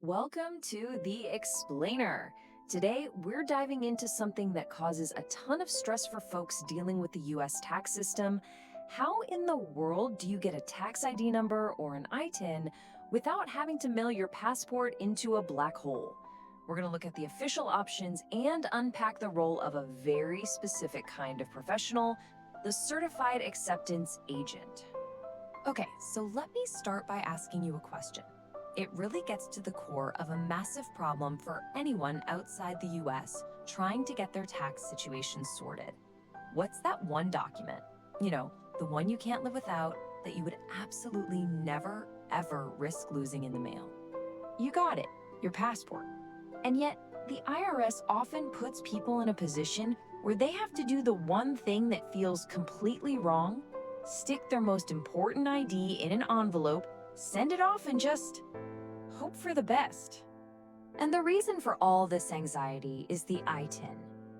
Welcome to The Explainer. Today, we're diving into something that causes a ton of stress for folks dealing with the US tax system. How in the world do you get a tax ID number or an ITIN without having to mail your passport into a black hole? We're going to look at the official options and unpack the role of a very specific kind of professional, the certified acceptance agent. Okay, so let me start by asking you a question. It really gets to the core of a massive problem for anyone outside the US trying to get their tax situation sorted. What's that one document? The one you can't live without that you would absolutely never, ever risk losing in the mail. You got it, your passport. And yet, the IRS often puts people in a position where they have to do the one thing that feels completely wrong, stick their most important ID in an envelope, send it off, and just hope for the best. And the reason for all this anxiety is the ITIN.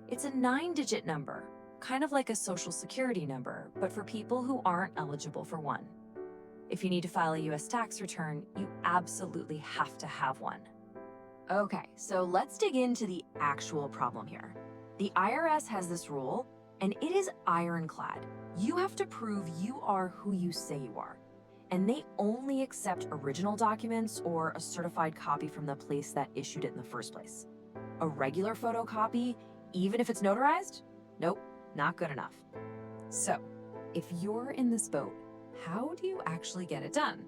It's a 9-digit number, kind of like a social security number, but for people who aren't eligible for one. If you need to file a US tax return, you absolutely have to have one. Okay, so let's dig into the actual problem here. The IRS has this rule, and it is ironclad. You have to prove you are who you say you are. And they only accept original documents or a certified copy from the place that issued it in the first place. A regular photocopy, even if it's notarized? Nope, not good enough. So, if you're in this boat, how do you actually get it done?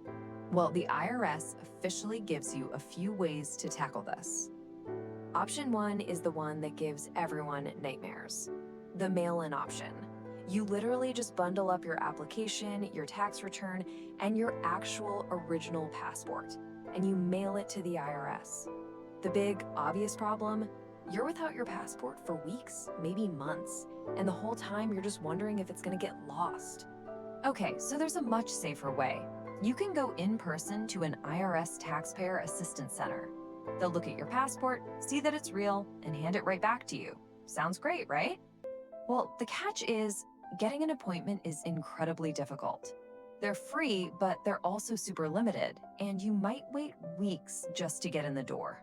Well, the IRS officially gives you a few ways to tackle this. Option 1 is the one that gives everyone nightmares: the mail-in option. You literally just bundle up your application, your tax return, and your actual original passport, and you mail it to the IRS. The big, obvious problem? You're without your passport for weeks, maybe months, and the whole time you're just wondering if it's gonna get lost. Okay, so there's a much safer way. You can go in person to an IRS Taxpayer Assistance Center. They'll look at your passport, see that it's real, and hand it right back to you. Sounds great, right? Well, the catch is, getting an appointment is incredibly difficult. They're free, but they're also super limited, and you might wait weeks just to get in the door.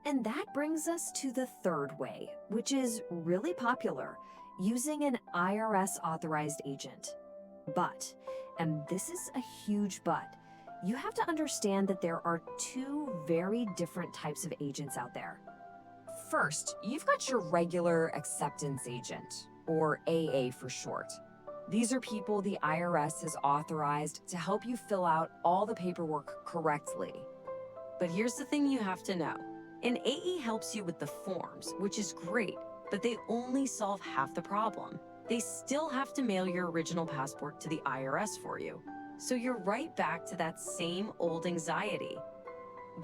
And that brings us to the third way, which is really popular: using an IRS-authorized agent. But, and this is a huge but, you have to understand that there are two very different types of agents out there. First, you've got your regular acceptance agent, or AA for short. These are people the IRS has authorized to help you fill out all the paperwork correctly. But here's the thing you have to know. An AA helps you with the forms, which is great, but they only solve half the problem. They still have to mail your original passport to the IRS for you. So you're right back to that same old anxiety.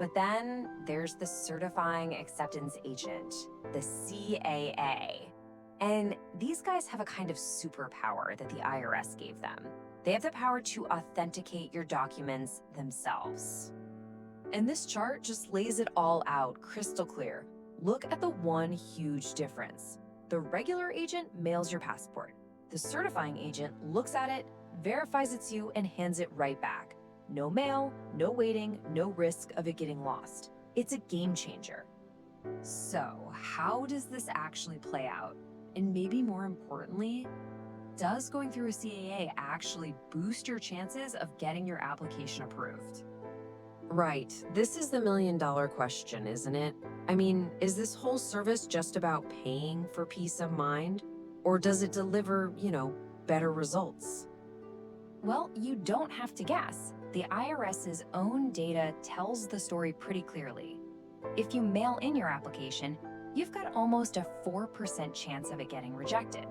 But then there's the certifying acceptance agent, the CAA. And these guys have a kind of superpower that the IRS gave them. They have the power to authenticate your documents themselves. And this chart just lays it all out crystal clear. Look at the one huge difference. The regular agent mails your passport. The certifying agent looks at it, verifies it's you, and hands it right back. No mail, no waiting, no risk of it getting lost. It's a game changer. So, how does this actually play out? And maybe more importantly, does going through a CAA actually boost your chances of getting your application approved? Right, this is the million-dollar question, isn't it? I mean, is this whole service just about paying for peace of mind? Or does it deliver, better results? Well, you don't have to guess. The IRS's own data tells the story pretty clearly. If you mail in your application, you've got almost a 4% chance of it getting rejected.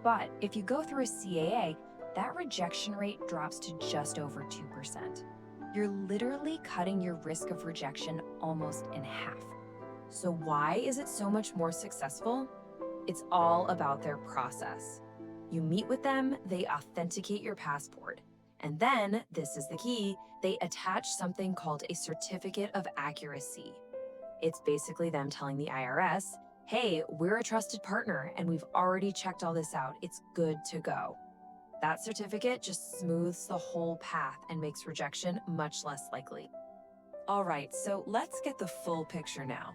But if you go through a CAA, that rejection rate drops to just over 2%. You're literally cutting your risk of rejection almost in half. So why is it so much more successful? It's all about their process. You meet with them, they authenticate your passport. And then, this is the key, they attach something called a certificate of accuracy. It's basically them telling the IRS, hey, we're a trusted partner and we've already checked all this out. It's good to go. That certificate just smooths the whole path and makes rejection much less likely. All right, so let's get the full picture now.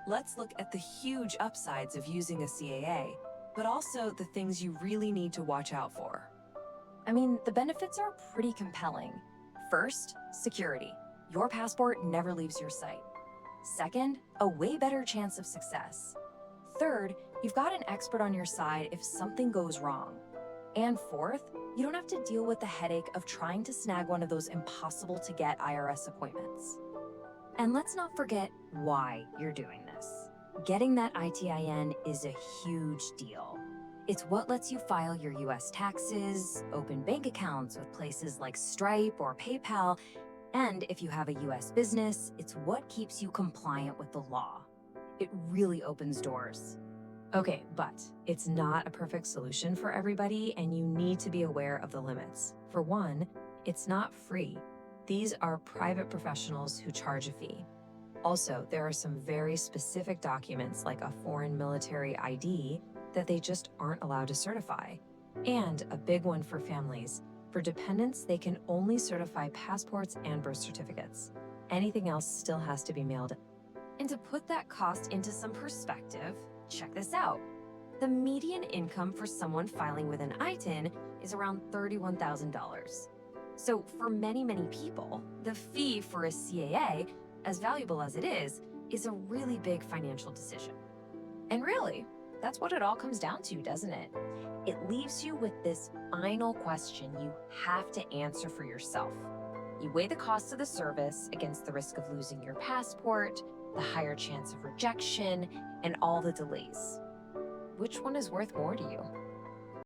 Let's look at the huge upsides of using a CAA, but also the things you really need to watch out for. I mean, the benefits are pretty compelling. First, security. Your passport never leaves your sight. Second, a way better chance of success. Third, you've got an expert on your side if something goes wrong. And fourth, you don't have to deal with the headache of trying to snag one of those impossible to get IRS appointments. And let's not forget why you're doing this. Getting that ITIN is a huge deal. It's what lets you file your US taxes, open bank accounts with places like Stripe or PayPal, and if you have a US business, it's what keeps you compliant with the law. It really opens doors. Okay, but it's not a perfect solution for everybody, and you need to be aware of the limits. For one, it's not free. These are private professionals who charge a fee. Also, there are some very specific documents like a foreign military ID that they just aren't allowed to certify. And a big one for families. For dependents, they can only certify passports and birth certificates. Anything else still has to be mailed in. And to put that cost into some perspective, check this out. The median income for someone filing with an ITIN is around $31,000. So for many, many people, the fee for a CAA, as valuable as it is a really big financial decision. And really, that's what it all comes down to, doesn't it? It leaves you with this final question you have to answer for yourself. You weigh the cost of the service against the risk of losing your passport, the higher chance of rejection, and all the delays. Which one is worth more to you?